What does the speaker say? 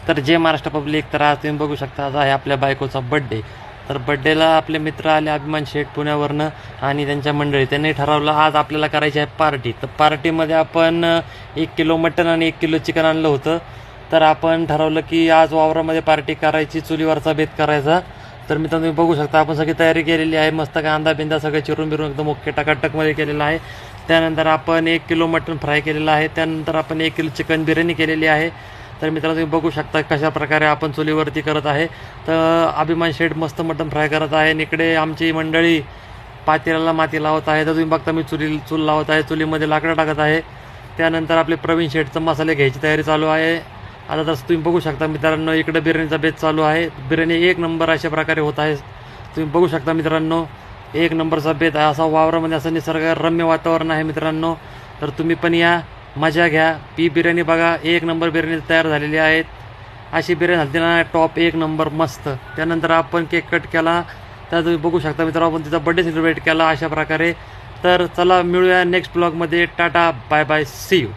तर जय महाराष्ट्र पब्लिक. तर आज तुम्ही बघू शकता, आज आहे आपल्या बायकोचा बड्डे. तर बड्डेला आपले मित्र आले अभिमान शेठ पुण्यावरनं आणि त्यांच्या मंडळी. त्यांनी ठरवलं आज आपल्याला करायची आहे पार्टी. तर पार्टीमध्ये आपण 1 किलो मटण आणि 1 किलो चिकन आणलं होतं. तर आपण ठरवलं की आज वावरामध्ये पार्टी करायची, चुलीवरचा बेत करायचा. तर मित्रांनो तुम्ही बघू शकता, आपण सगळी तयारी केलेली आहे. मस्त कांदा बिंदा सगळं चिरून बिरून एकदम ओके टकाटकमध्ये केलेलं आहे. त्यानंतर आपण 1 किलो मटण फ्राय केलेलं आहे. त्यानंतर आपण 1 किलो चिकन बिर्याणी केलेली आहे. तर मित्रांनो तुम्ही बघू शकता कशा प्रकारे आपण चुलीवरती करत आहे. तर अभिमान शेठ मस्त मटण फ्राय करत आहे. इकडे आमची मंडळी पातेल्याला माती लावत आहे. तर तुम्ही बघता मी चूल लावत आहे, चुलीमध्ये लाकडं टाकत आहे. त्यानंतर आपले प्रवीण शेठचं मसाले घ्यायची तयारी चालू आहे. आता तसं तुम्ही बघू शकता मित्रांनो, इकडे बिर्याणीचा बेत चालू आहे. बिर्याणी 1 नंबर अशा प्रकारे होत आहे. तुम्ही बघू शकता मित्रांनो, 1 नंबरचा बेत आहे. असा वावरामध्ये असं निसर्गरम्य वातावरण आहे मित्रांनो. तर तुम्ही पण या, मजा घ्या, बिर्याणी बघा. 1 नंबर बिर्याणी तयार झालेली आहेत. अशी बिर्याणी झाली ना टॉप 1 नंबर मस्त. त्यानंतर आपण केक कट केला. तर तुम्ही बघू शकता मित्रांनो, आपण तिचा बड्डे सेलिब्रेट केला अशा प्रकारे. तर चला मिळूया नेक्स्ट ब्लॉगमध्ये. Tata bye bye, see you.